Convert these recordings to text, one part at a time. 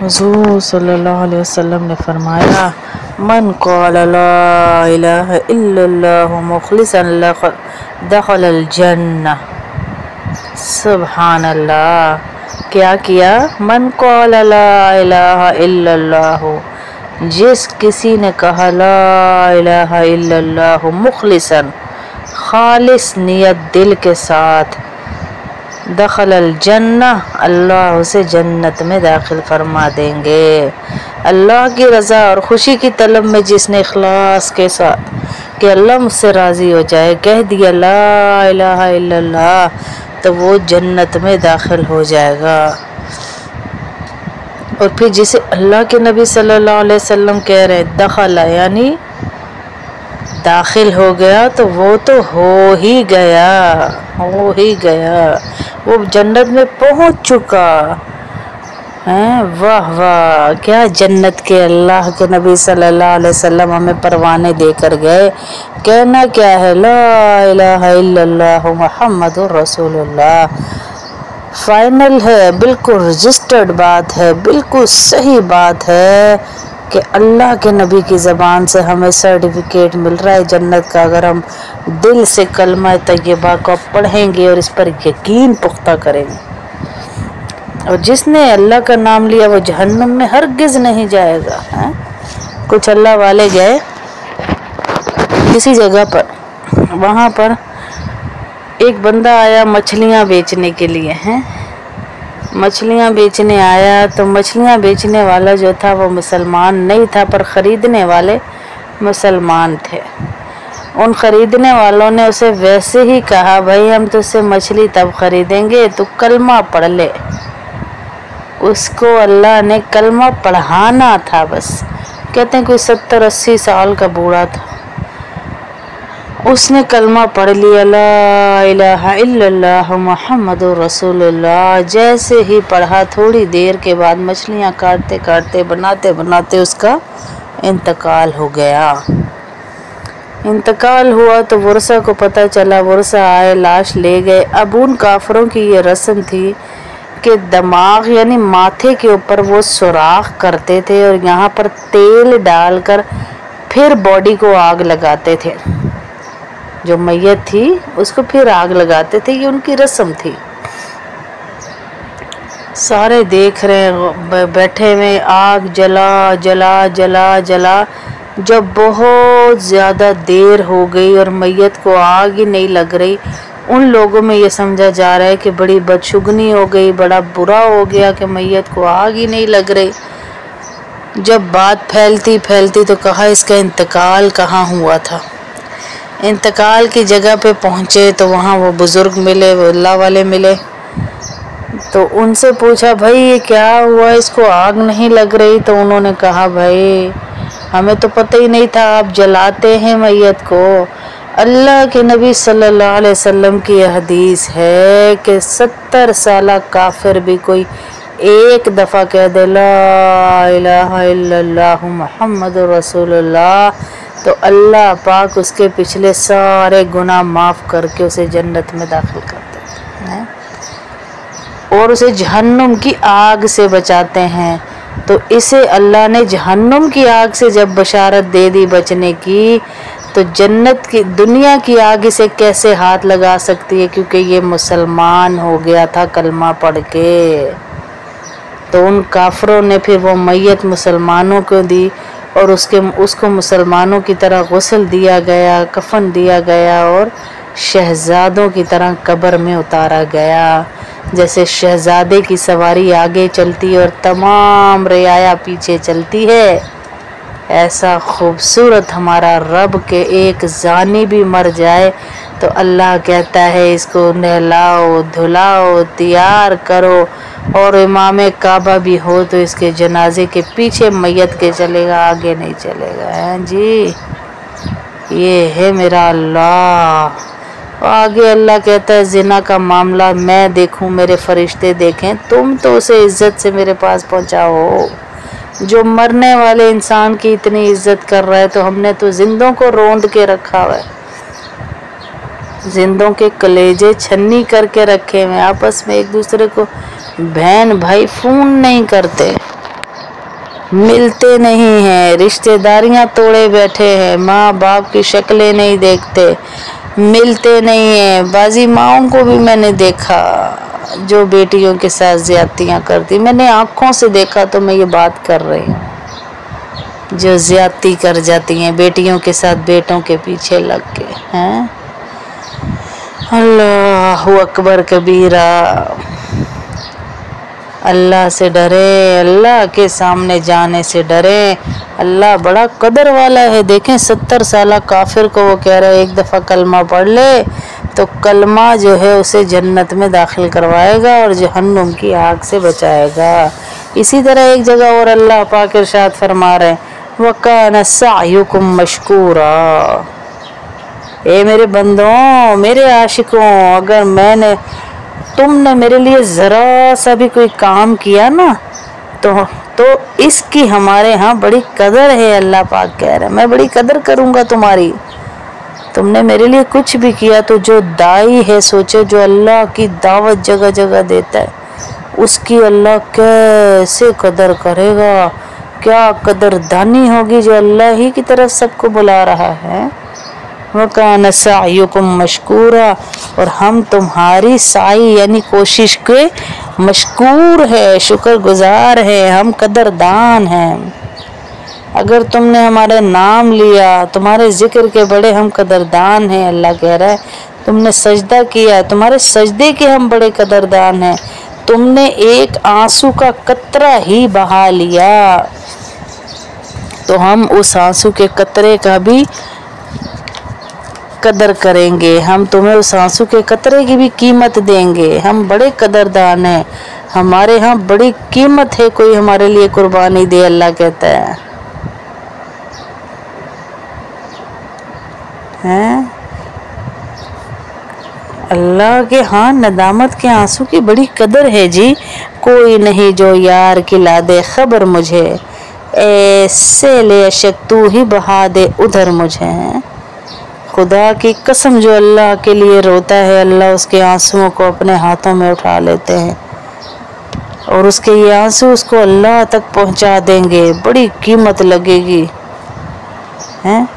हुज़ूर सल्लल्लाहु अलैहि वसल्लम ने फरमाया, मन क़ाला ला इलाहा इल्लल्लाहु मुख़लिसन लहु दख़लल जन्नह। सुभान अल्लाह। क्या किया? मन क़ाला ला इलाहा इल्लल्लाहु, जिस किसी ने कहा ला इलाहा इल्लल्लाहु मुख़लिसन, खालिस नियत दिल के साथ, दखलल जन्नह, अल्लाह उसे जन्नत में दाखिल फरमा देंगे। अल्लाह की रज़ा और खुशी की तलब में जिसने इखलास के साथ कि अल्लाह मुझसे राज़ी हो जाए कह दिया ला इलाहा इल्लल्लाह, तो वो जन्नत में दाखिल हो जाएगा। और फिर जिसे अल्लाह के नबी सल्लल्लाहु अलैहि वसल्लम कह रहे दखला यानी दाखिल हो गया, तो वो तो हो ही गया, वो जन्नत में पहुंच चुका है। वाह वाह, क्या जन्नत के अल्लाह के नबी सल्लल्लाहु अलैहि वसल्लम हमें परवाने देकर गए। कहना क्या है? ला इलाहा इल्लल्लाह मुहम्मदुर रसूलुल्लाह। फाइनल है, बिल्कुल रजिस्टर्ड बात है, बिल्कुल सही बात है कि अल्लाह के नबी की ज़बान से हमें सर्टिफिकेट मिल रहा है जन्नत का, अगर हम दिल से कलमा तैयबा को पढ़ेंगे और इस पर यकीन पुख्ता करेंगे। और जिसने अल्लाह का नाम लिया वो जहन्नुम में हरगिज़ नहीं जाएगा। है? कुछ अल्लाह वाले गए किसी जगह पर, वहाँ पर एक बंदा आया मछलियाँ बेचने के लिए। हैं? मछलियाँ बेचने आया, तो मछलियाँ बेचने वाला जो था वो मुसलमान नहीं था, पर ख़रीदने वाले मुसलमान थे। उन ख़रीदने वालों ने उसे वैसे ही कहा, भाई हम तुझसे मछली तब ख़रीदेंगे तो कलमा पढ़ ले। उसको अल्लाह ने कलमा पढ़ाना था बस। कहते हैं कोई 70-80 साल का बूढ़ा था, उसने कलमा पढ़ लिया ला इलाहा इल्लल्लाह मुहम्मदुर रसूलुल्लाह। जैसे ही पढ़ा, थोड़ी देर के बाद मछलियाँ काटते काटते बनाते बनाते उसका इंतकाल हो गया। इंतकाल हुआ तो वर्षा को पता चला, वर्षा आए, लाश ले गए। अब उन काफरों की ये रस्म थी कि दिमाग यानी माथे के ऊपर वो सुराख करते थे और यहाँ पर तेल डालकर फिर बॉडी को आग लगाते थे। जो मैयत थी उसको फिर आग लगाते थे, ये उनकी रस्म थी। सारे देख रहे हैं बैठे में, आग जला जला जला जला। जब बहुत ज़्यादा देर हो गई और मैयत को आग ही नहीं लग रही, उन लोगों में ये समझा जा रहा है कि बड़ी बदशुगनी हो गई, बड़ा बुरा हो गया कि मैयत को आग ही नहीं लग रही। जब बात फैलती फैलती तो कहा इसका इंतकाल कहाँ हुआ था। इंतकाल की जगह पे पहुँचे तो वहाँ वो बुज़ुर्ग मिले, वो अल्लाह वाले मिले। तो उनसे पूछा, भाई ये क्या हुआ, इसको आग नहीं लग रही? तो उन्होंने कहा, भाई हमें तो पता ही नहीं था आप जलाते हैं मैयत को। अल्लाह के नबी सल्लल्लाहु अलैहि वसल्लम की यह हदीस है कि 70 साल काफिर भी कोई एक दफ़ा कह दे ला इलाहा इल्लल्लाहु मुहम्मदुर रसूलुल्लाह, तो अल्लाह पाक उसके पिछले सारे गुनाह माफ़ करके उसे जन्नत में दाखिल कर देते हैं और उसे जहन्नुम की आग से बचाते हैं। तो इसे अल्लाह ने जहन्नुम की आग से जब बशारत दे दी बचने की, तो जन्नत की दुनिया की आग इसे कैसे हाथ लगा सकती है, क्योंकि ये मुसलमान हो गया था कलमा पढ़ के। तो उन काफरों ने फिर वो मैयत मुसलमानों को दी और उसको मुसलमानों की तरह गुस्ल दिया गया, कफन दिया गया और शहजादों की तरह कब्र में उतारा गया। जैसे शहजादे की सवारी आगे चलती और तमाम रियाया पीछे चलती है, ऐसा खूबसूरत हमारा रब के एक जानी भी मर जाए तो अल्लाह कहता है इसको नहलाओ धुलाओ तैयार करो, और इमाम काबा भी हो तो इसके जनाजे के पीछे मैयत के चलेगा, आगे नहीं चलेगा। हैं जी, ये है मेरा अल्लाह। आगे अल्लाह कहता है जिना का मामला मैं देखूं, मेरे फरिश्ते देखें, तुम तो उसे इज्जत से मेरे पास पहुंचाओ। जो मरने वाले इंसान की इतनी इज्जत कर रहा है, तो हमने तो जिंदों को रोंद के रखा हुआ है, जिंदों के कलेजे छन्नी करके रखे हुए, आपस में एक दूसरे को बहन भाई फोन नहीं करते। मिलते नहीं हैं, रिश्तेदारियां तोड़े बैठे हैं, माँ बाप की शक्लें नहीं देखते, मिलते नहीं हैं। बाजी माओं को भी मैंने देखा जो बेटियों के साथ ज्यादतियां करती, मैंने आंखों से देखा, तो मैं ये बात कर रही हूँ। जो ज्यादती कर जाती हैं बेटियों के साथ बेटों के पीछे लग के हैं। अल्लाहु अकबर कबीरा। अल्लाह से डरे, अल्लाह के सामने जाने से डरे। अल्लाह बड़ा कदर वाला है। देखें 70 साल काफिर को वो कह रहा है एक दफ़ा कलमा पढ़ ले तो कलमा जो है उसे जन्नत में दाखिल करवाएगा और जहन्नुम की आग से बचाएगा। इसी तरह एक जगह और अल्लाह पाक इरशाद फरमा रहे हैं वकान सअयुकुम मशकूरा। ए मेरे बंदों, मेरे आशिकों, अगर तुमने मेरे लिए ज़रा सा भी कोई काम किया ना तो इसकी हमारे यहाँ बड़ी कदर है। अल्लाह पाक कह रहे हैं मैं बड़ी कदर करूँगा तुम्हारी। तुमने मेरे लिए कुछ भी किया तो जो दाई है, सोचो जो अल्लाह की दावत जगह जगह देता है, उसकी अल्लाह कैसे कदर करेगा। क्या कदरदानी होगी जो अल्लाह ही की तरफ सबको बुला रहा है। वकान सअयुकुम मशकूरा, और हम तुम्हारी साई यानी कोशिश के मशकूर है, शुक्रगुजार है, हम कदरदान हैं। अगर तुमने हमारा नाम लिया, तुम्हारे जिक्र के बड़े हम कदरदान हैं। अल्लाह कह रहा है तुमने सजदा किया, तुम्हारे सजदे के हम बड़े कदरदान हैं। तुमने एक आंसू का कतरा ही बहा लिया तो हम उस आंसू के कतरे का भी कदर करेंगे, हम तुम्हें उस आंसू के कतरे की भी कीमत देंगे। हम बड़े कदरदान हैं, हमारे यहाँ बड़ी कीमत है, कोई हमारे लिए कुर्बानी दे। अल्लाह कहता है अल्लाह के हाँ नदामत के आंसू की बड़ी कदर है जी। कोई नहीं जो यार खिला दे खबर मुझे, ऐसे ले अशक तू ही बहा दे उधर मुझे। है खुदा की कसम जो अल्लाह के लिए रोता है, अल्लाह उसके आंसुओं को अपने हाथों में उठा लेते हैं और उसके ये आंसू उसको अल्लाह तक पहुंचा देंगे। बड़ी कीमत लगेगी। हैं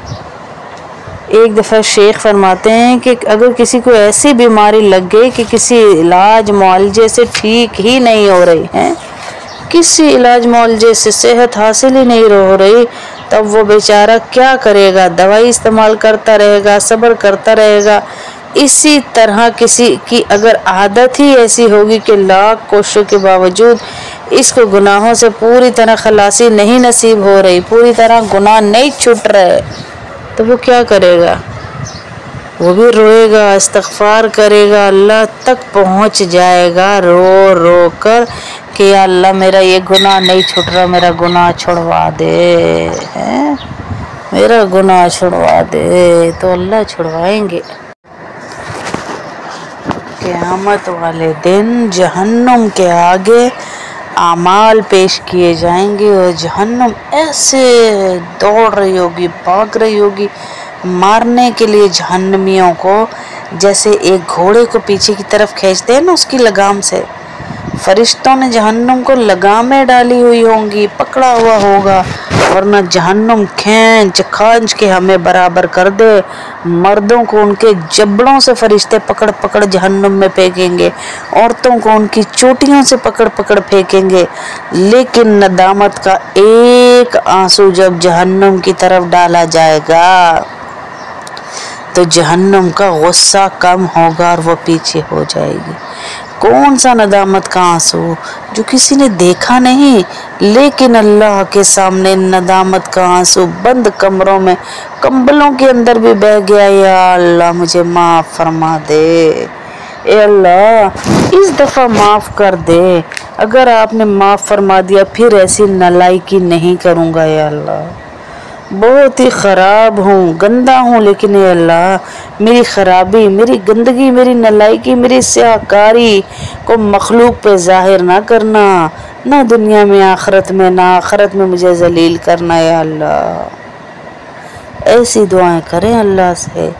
एक दफ़ा शेख फरमाते हैं कि अगर किसी को ऐसी बीमारी लग गई कि किसी इलाज मुआलजे से ठीक ही नहीं हो रही है, किसी इलाज मुआलजे से सेहत हासिल ही नहीं हो रही, तब वो बेचारा क्या करेगा। दवाई इस्तेमाल करता रहेगा, सब्र करता रहेगा। इसी तरह किसी की अगर आदत ही ऐसी होगी कि लाख कोशिशों के बावजूद इसको गुनाहों से पूरी तरह खलासी नहीं नसीब हो रही, पूरी तरह गुनाह नहीं छूट रहे, तो वो क्या करेगा। वो भी रोएगा, इस्तग़फ़ार करेगा, अल्लाह तक पहुंच जाएगा रो रो कर कि अल्लाह मेरा ये गुनाह नहीं छूट रहा, मेरा गुनाह छुड़वा दे, मेरा गुनाह छुड़वा दे। तो अल्लाह छुड़वाएंगे। क़यामत वाले दिन जहन्नुम के आगे आमाल पेश किए जाएंगे और जहन्नुम ऐसे दौड़ रही होगी, भाग रही होगी मारने के लिए जहन्नमियों को, जैसे एक घोड़े को पीछे की तरफ खींचते हैं ना उसकी लगाम से। फरिश्तों ने जहन्नुम को लगामें डाली हुई होंगी, पकड़ा हुआ होगा, वरना जहन्नुम खींच खांच के हमें बराबर कर दे। मर्दों को उनके जबड़ों से फरिश्ते पकड़ पकड़ जहन्नुम में फेंकेंगे, औरतों को उनकी चोटियों से पकड़ पकड़ फेंकेंगे। लेकिन नदामत का एक आंसू जब जहन्नुम की तरफ डाला जाएगा तो जहन्नुम का गुस्सा कम होगा और वो पीछे हो जाएगी। कौन सा नदामत का आंसू जो किसी ने देखा नहीं, लेकिन अल्लाह के सामने नदामत का आंसू बंद कमरों में कंबलों के अंदर भी बह गया। या अल्लाह मुझे माफ़ फरमा दे, ए अल्लाह इस दफ़ा माफ़ कर दे। अगर आपने माफ़ फरमा दिया फिर ऐसी नालायकी नहीं करूँगा। या अल्लाह बहुत ही ख़राब हूँ, गंदा हूँ, लेकिन ये अल्लाह मेरी ख़राबी, मेरी गंदगी, मेरी नालायकी, मेरी स्याहकारी को मखलूक पे ज़ाहिर ना करना, ना दुनिया में आखरत में, ना आखरत में मुझे जलील करना। या अल्लाह ऐसी दुआएं करें अल्लाह से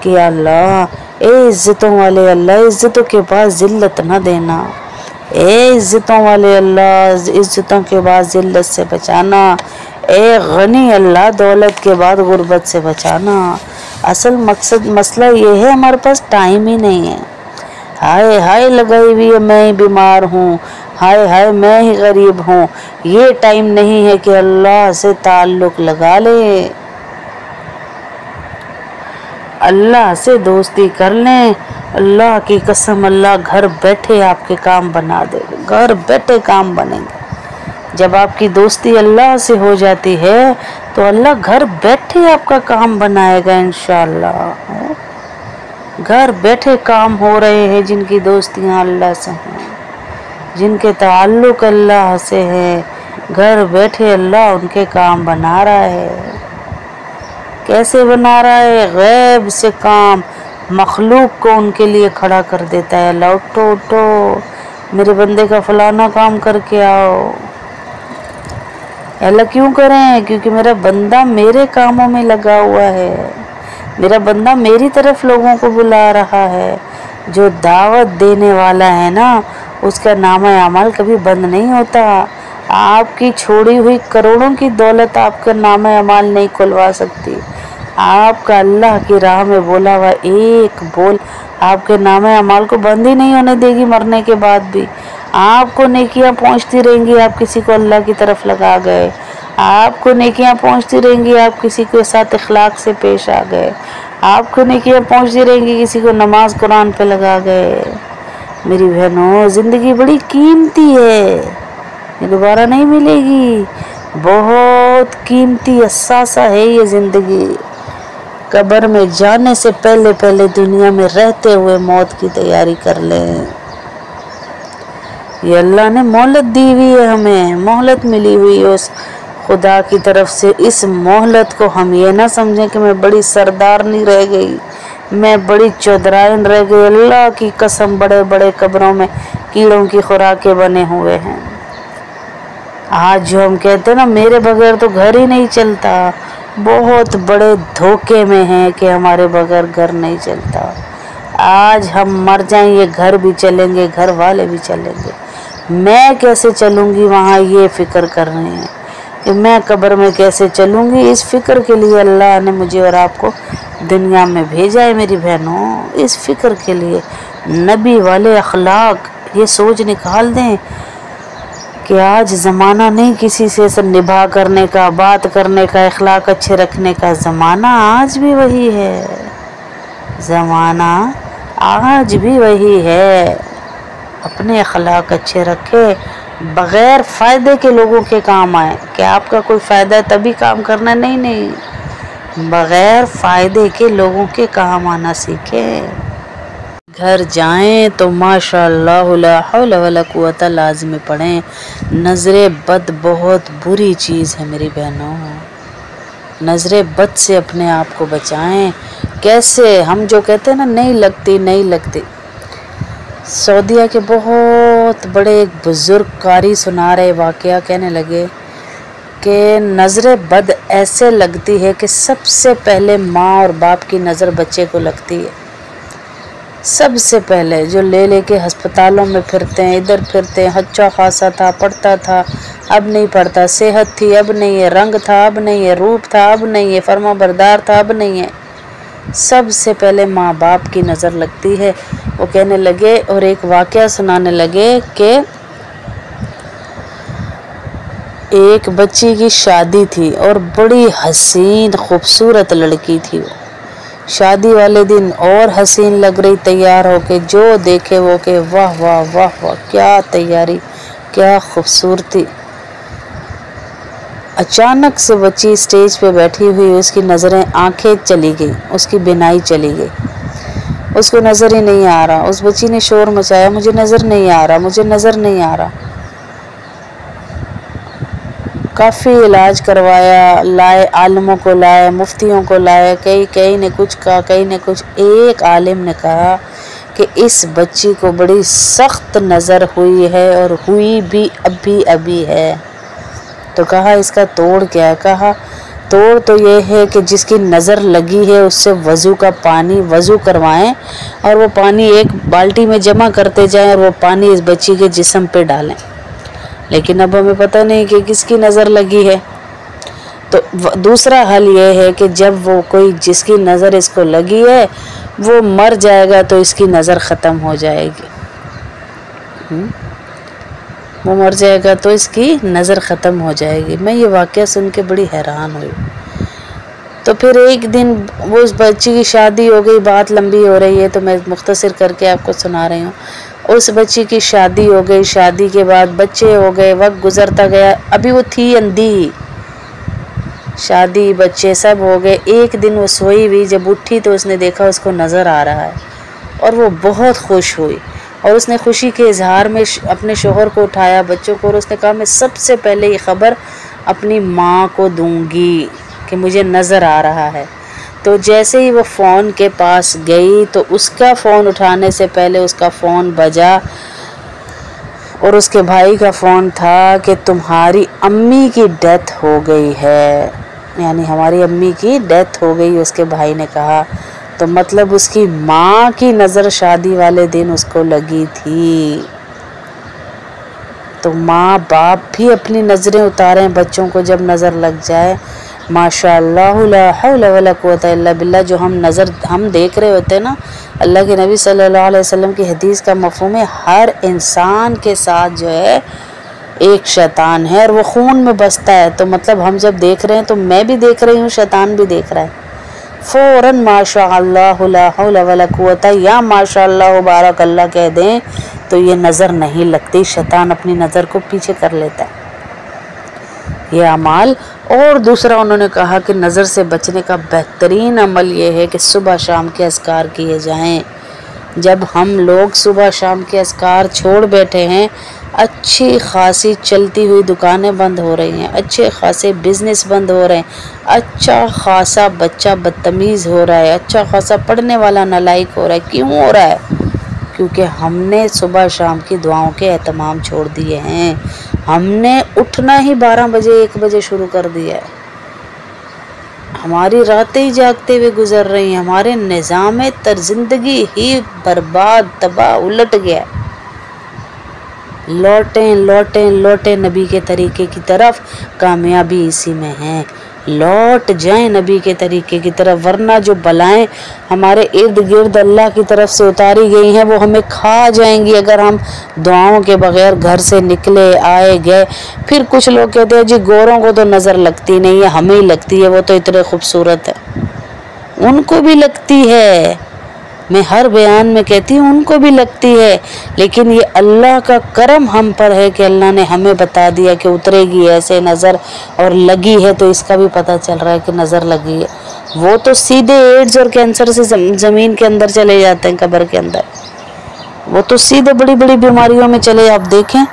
कि अल्लाह ए इज़्ज़तों वाले अल्लाह, इज़्ज़तों के पास ज़िल्लत ना देना। اے عزتوں والے اللہ، عزتوں کے بعد ذلت سے بچانا، اے غنی اللہ دولت کے بعد غربت سے بچانا۔ اصل مسئلہ یہ ہے ہمارے پاس ٹائم ہی نہیں ہے۔ ہائے ہائے لگائی ہوئی ہے میں ہی بیمار ہوں، ہائے ہائے میں ہی غریب ہوں، یہ ٹائم نہیں ہے کہ اللہ سے تعلق لگا لے، اللہ سے دوستی کر لیں۔ اللہ کی قسم اللہ گھر بیٹھے آپ کے کام بنا دے گا، گھر بیٹھے کام بنے گا۔ جب آپ کی دوستی اللہ سے ہو جاتی ہے تو اللہ گھر بیٹھے آپ کا کام بنائے گا انشاءاللہ۔ گھر بیٹھے کام ہو رہے ہیں جن کی دوستیاں اللہ سے ہیں، جن کے تعلق اللہ سے ہے، گھر بیٹھے اللہ ان کے کام بنا رہا ہے۔ کیسے بنا رہا ہے؟ غیب سے کام مخلوق کو ان کے لیے کھڑا کر دیتا ہے۔ اللہ اٹھو اٹھو میرے بندے کا فلانا کام کر کے آؤ۔ اللہ کیوں کریں؟ کیونکہ میرا بندہ میرے کاموں میں لگا ہوا ہے، میرا بندہ میری طرف لوگوں کو بلا رہا ہے۔ جو دعوت دینے والا ہے نا اس کا نامہ اعمال کبھی بند نہیں ہوتا۔ آپ کی چھوڑی ہوئی کروڑوں کی دولت آپ کا نامہ اعمال نہیں کھلوا سکتی۔ آپ کا اللہ کی راہ میں بولا ہوا ایک بول آپ کے نامہ اعمال کو بند ہی نہیں ہونے دے گی۔ مرنے کے بعد بھی آپ کو نیکیاں پہنچتی رہیں گی، آپ کسی کو اللہ کی طرف لگا گئے۔ آپ کو نیکیاں پہنچتی رہیں گی، آپ کسی کے ساتھ اخلاق سے پیش آ گئے۔ آپ کو نیکیاں پہنچتی رہیں گی، کسی کو نماز قرآن پہ لگا گئے۔ میری بہنوں زندگی بڑی قیمتی ہے، یہ دوبارہ نہیں ملے گی، بہت قیمتی اثاثہ ہے یہ زندگی۔ قبر میں جانے سے پہلے پہلے دنیا میں رہتے ہوئے موت کی تیاری کر لیں۔ یہ اللہ نے مہلت دی ہوئی ہے، ہمیں مہلت ملی ہوئی ہے اس خدا کی طرف سے۔ اس مہلت کو ہم یہ نہ سمجھیں کہ میں بڑی سردارنی رہ گئی، میں بڑی چودرائن رہ گئی۔ اللہ کی قسم بڑے بڑے قبروں میں کیڑوں کی خوراکیں بنے ہوئے ہیں۔ آج جو ہم کہتے ہیں نا میرے بغیر تو گھر ہی نہیں چلتا، بہت بڑے دھوکے میں ہیں کہ ہمارے بغیر گھر نہیں چلتا۔ آج ہم مر جائیں یہ گھر بھی چلیں گے، گھر والے بھی چلیں گے، میں کیسے چلوں گی وہاں یہ فکر کر رہے ہیں کہ میں قبر میں کیسے چلوں گی۔ اس فکر کے لیے اللہ نے مجھے اور آپ کو دنیا میں بھیجا ہے میری بہنوں، اس فکر کے لیے۔ نبی والے اخلاق یہ سوچ نکال دیں کہ آج زمانہ نہیں کسی سے نبھا کرنے کا، بات کرنے کا، اخلاق اچھے رکھنے کا، زمانہ آج بھی وہی ہے، زمانہ آج بھی وہی ہے۔ اپنے اخلاق اچھے رکھے، بغیر فائدے کے لوگوں کے کام آئے کہ آپ کا کوئی فائدہ ہے تبھی کام کرنا، نہیں نہیں، بغیر فائدے کے لوگوں کے کام آنا سیکھیں۔ گھر جائیں تو ماشاء اللہ لا حول ولا قوت لازمی پڑھیں۔ نظر بد بہت بری چیز ہے میری بہنوں، نظر بد سے اپنے آپ کو بچائیں۔ کیسے؟ ہم جو کہتے ہیں نا نہیں لگتی نہیں لگتی، سعودیہ کے بہت بڑے ایک بزرگ قاری سنا رہے واقعہ، کہنے لگے کہ نظر بد ایسے لگتی ہے کہ سب سے پہلے ماں اور باپ کی نظر بچے کو لگتی ہے، سب سے پہلے۔ جو لے لے کے ہسپتالوں میں پھرتے ہیں، ادھر پھرتے ہیں، اچھا خاصا تھا، پڑھتا تھا، اب نہیں پڑھتا، صحت تھی اب نہیں ہے، رنگ تھا اب نہیں ہے، روپ تھا اب نہیں ہے، فرما بردار تھا اب نہیں ہے، سب سے پہلے ماں باپ کی نظر لگتی ہے۔ وہ کہنے لگے اور ایک واقعہ سنانے لگے کہ ایک بچی کی شادی تھی اور بڑی حسین خوبصورت لڑکی تھی، وہ شادی والے دن اور حسین لگ رہی تیار ہو کے، جو دیکھے وہ کہ واہ واہ واہ واہ کیا تیاری، کیا خوبصورتی۔ اچانک سے بچی سٹیج پہ بیٹھی ہوئی، اس کی نظریں آنکھیں چلی گئی، اس کی بینائی چلی گئی، اس کو نظر ہی نہیں آ رہا۔ اس بچی نے شور مچایا مجھے نظر نہیں آ رہا، مجھے نظر نہیں آ رہا۔ کافی علاج کروایا، لائے عالموں کو، لائے مفتیوں کو لائے، کئی نے کچھ کہا، کئی نے کچھ۔ ایک عالم نے کہا کہ اس بچی کو بڑی سخت نظر ہوئی ہے اور ہوئی بھی ابھی ہے۔ تو کہا اس کا توڑ کیا ہے؟ کہا توڑ تو یہ ہے کہ جس کی نظر لگی ہے اس سے وضو کا پانی وضو کروائیں اور وہ پانی ایک بالٹی میں جمع کرتے جائیں اور وہ پانی اس بچی کے جسم پہ ڈالیں. لیکن اب ہمیں پتہ نہیں کہ کس کی نظر لگی ہے. تو دوسرا حل یہ ہے کہ جب وہ کوئی جس کی نظر اس کو لگی ہے وہ مر جائے گا تو اس کی نظر ختم ہو جائے گی. وہ مر جائے گا تو اس کی نظر ختم ہو جائے گی. میں یہ واقعہ سن کے بڑی حیران ہوئی. تو پھر ایک دن وہ اس بچی کی شادی ہو گئی. بات لمبی ہو رہی ہے تو میں مختصر کر کے آپ کو سنا رہی ہوں. اس بچی کی شادی ہو گئی. شادی کے بعد بچے ہو گئے. وقت گزرتا گیا. ابھی وہ تھی اندھی. شادی بچے سب ہو گئے. ایک دن وہ سوئی ہوئی جب اٹھی تو اس نے دیکھا اس کو نظر آ رہا ہے اور وہ بہت خوش ہوئی اور اس نے خوشی کے اظہار میں اپنے شوہر کو اٹھایا, بچوں کو, اور اس نے کہا میں سب سے پہلے یہ خبر اپنی ماں کو دوں گی کہ مجھے نظر آ رہا ہے. تو جیسے ہی وہ فون کے پاس گئی تو اس کا فون اٹھانے سے پہلے اس کا فون بجا اور اس کے بھائی کا فون تھا کہ تمہاری امی کی ڈیتھ ہو گئی ہے, یعنی ہماری امی کی ڈیتھ ہو گئی. اس کے بھائی نے کہا تو مطلب اس کی ماں کی نظر شادی والے دن اس کو لگی تھی. تو ماں باپ بھی اپنی نظریں اتاریں بچوں کو جب نظر لگ جائے. ماشاء اللہ لا حول ولا قوت الا باللہ. جو ہم دیکھ رہے ہوتے ہیں نا, اللہ کے نبی صلی اللہ علیہ وسلم کی حدیث کا مفہوم ہے ہر انسان کے ساتھ جو ہے ایک شیطان ہے اور وہ خون میں بستا ہے. تو مطلب ہم جب دیکھ رہے ہیں تو میں بھی دیکھ رہی ہوں, شیطان بھی دیکھ رہا ہے. فوراً ماشاء اللہ لا حول ولا قوت یا ماشاء اللہ بارک اللہ کہہ دیں تو یہ نظر نہیں لگتی. شیطان اپنی نظر کو پیچھے کر لیتا ہے. یہ اعمال. اور دوسرا انہوں نے کہا کہ نظر سے بچنے کا بہترین عمل یہ ہے کہ صبح شام کے اذکار کیے جائیں. جب ہم لوگ صبح شام کے اذکار چھوڑ بیٹھے ہیں, اچھی خاصی چلتی ہوئی دکانیں بند ہو رہی ہیں, اچھے خاصے بزنس بند ہو رہے ہیں, اچھا خاصا بچہ بدتمیز ہو رہا ہے, اچھا خاصا پڑھنے والا نالائق ہو رہا ہے. کیوں ہو رہا ہے؟ کیونکہ ہم نے صبح شام کی دعاؤں کے اہتمام چھوڑ دیے ہیں. ہم نے اٹھنا ہی 12 بجے 1 بجے شروع کر دیا ہے. ہماری راتیں ہی جاگتے ہوئے گزر رہی ہیں. ہمارے نظام تر زندگی ہی برباد تباہ الٹ گیا. لوٹیں نبی کے طریقے کی طرف. کامیابی اسی میں ہے. لوٹ جائیں نبی کے طریقے کی طرف, ورنہ جو بلائیں ہمارے ارد گرد اللہ کی طرف سے اتاری گئی ہیں وہ ہمیں کھا جائیں گی اگر ہم دعاؤں کے بغیر گھر سے نکلے آئے گئے. پھر کچھ لوگ کہتے ہیں جی گوروں کو تو نظر لگتی نہیں ہے, ہمیں ہی لگتی ہے, وہ تو اتنے خوبصورت ہے. ان کو بھی لگتی ہے, میں ہر بیان میں کہتی ہوں ان کو بھی لگتی ہے, لیکن یہ اللہ کا کرم ہم پر ہے کہ اللہ نے ہمیں بتا دیا کہ اترے گی ایسے نظر, اور لگی ہے تو اس کا بھی پتہ چل رہا ہے کہ نظر لگی ہے. وہ تو سیدھے ایڈز اور کینسر سے زمین کے اندر چلے جاتے ہیں, قبر کے اندر. وہ تو سیدھے بڑی بڑی بیماریوں میں چلے. آپ دیکھیں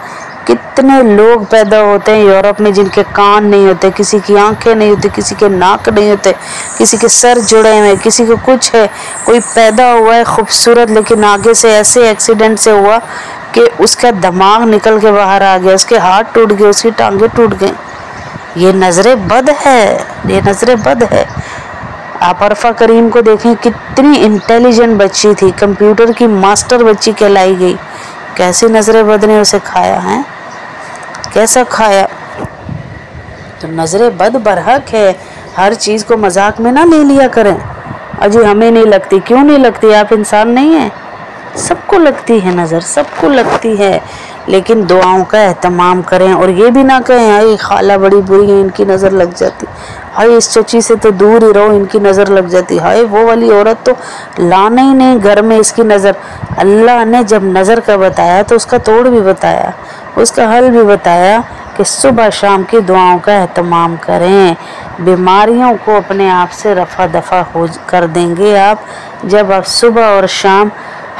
کتنے لوگ پیدا ہوتے ہیں یورپ میں جن کے کان نہیں ہوتے, کسی کی آنکھیں نہیں ہوتی, کسی کے ناک نہیں ہوتے, کسی کے سر جڑے ہوئے, کسی کو کچھ ہے. کوئی پیدا ہوا ہے خوبصورت لیکن آگے سے ایسے ایکسیڈنٹ سے ہوا کہ اس کا دماغ نکل کے باہر آ گیا, اس کے ہاتھ ٹوٹ گئے, اس کی ٹانگیں ٹوٹ گئیں. یہ نظر بد ہے, یہ نظر بد ہے. آپ عرفہ کریم کو دیکھیں کتنی انٹیلیجنٹ بچی تھی, کمپیوٹر کی ماسٹر بچی کہلائی گئی. کیسی نظر بد نے اسے کھایا ہے, کیسا کھایا. تو نظر بد برحق ہے. ہر چیز کو مذاق میں نہ لے لیا کریں. اجی ہمیں نہیں لگتی. کیوں نہیں لگتی؟ آپ انسان نہیں ہیں؟ سب کو لگتی ہے نظر, سب کو لگتی ہے. لیکن دعاؤں کا اہتمام کریں اور یہ بھی نہ کہیں ہائی خالہ بڑی بری ہیں ان کی نظر لگ جاتی, ہائی اس چچی سے تو دور ہی رہو ان کی نظر لگ جاتی, ہائی وہ والی عورت تو لانا ہی نہیں گھر میں اس کی نظر. اللہ نے جب نظر کا بتایا تو اس کا توڑ بھی بتایا, اس کا حل بھی بتایا کہ صبح شام کی دعاؤں کا اہتمام کریں. بیماریوں کو اپنے آپ سے رفع دفع ہو کر دیں گے آپ جب آپ صبح اور شام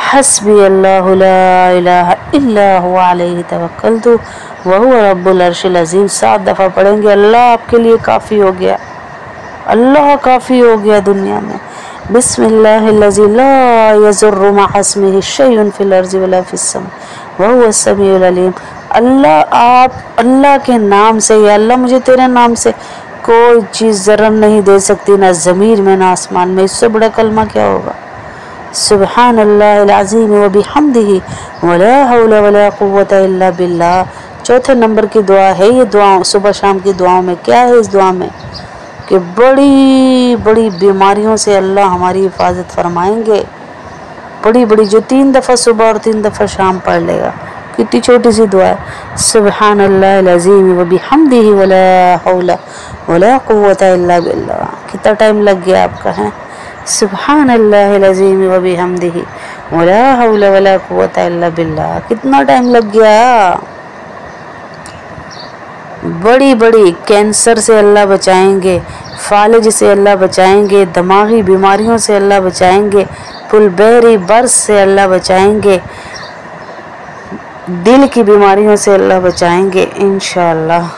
حسبی اللہ لا الہ الا هو علیہ توکلت وہو رب العرش العظیم 7 دفعہ پڑھیں گے. اللہ آپ کے لیے کافی ہو گیا, اللہ کافی ہو گیا دنیا میں. بسم اللہ الذی لا یضر مع اسمہ شیء فی الارض ولا فی السماء وہو السمیع العلیم. اللہ, آپ اللہ کے نام سے, یا اللہ مجھے تیرے نام سے कोई चीज़ ज़रम नहीं दे सकती, ना ज़मीन में ना आसमान में। इससे बड़ा कलमा क्या होगा। सुबहान अल्लाहिल अज़ीम व बिहम्दिही वला हौला वला कुव्वता इल्ला बिल्लाह। चौथे नंबर की दुआ है ये दुआ सुबह शाम की दुआओं में। क्या है इस दुआ में कि बड़ी बड़ी बीमारियों से अल्लाह हमारी हिफाजत फरमाएंगे। बड़ी बड़ी, जो 3 दफ़ा सुबह और 3 दफ़ा शाम पढ़ लेगा। कितनी छोटी सी दुआ है। सुबहान अल्लाहिल अज़ीम व बिहम्दिही वला हौला वला कुव्वता इल्ला बिल्लाह। कितना टाइम लग गया आपका है। सुबहान अल्लाहिल अज़ीम व बिहम्दिही वला हौला वला कुव्वता इल्ला बिल्लाह। कितना टाइम लग गया। बड़ी बड़ी कैंसर से अल्लाह बचाएंगे, फालिज से अल्लाह बचाएंगे, दिमागी बीमारियों से अल्लाह बचाएंगे, पुलबेरी बर्स से अल्लाह बचाएंगे, दिल की बीमारियों से अल्लाह बचाएंगे इंशाअल्लाह।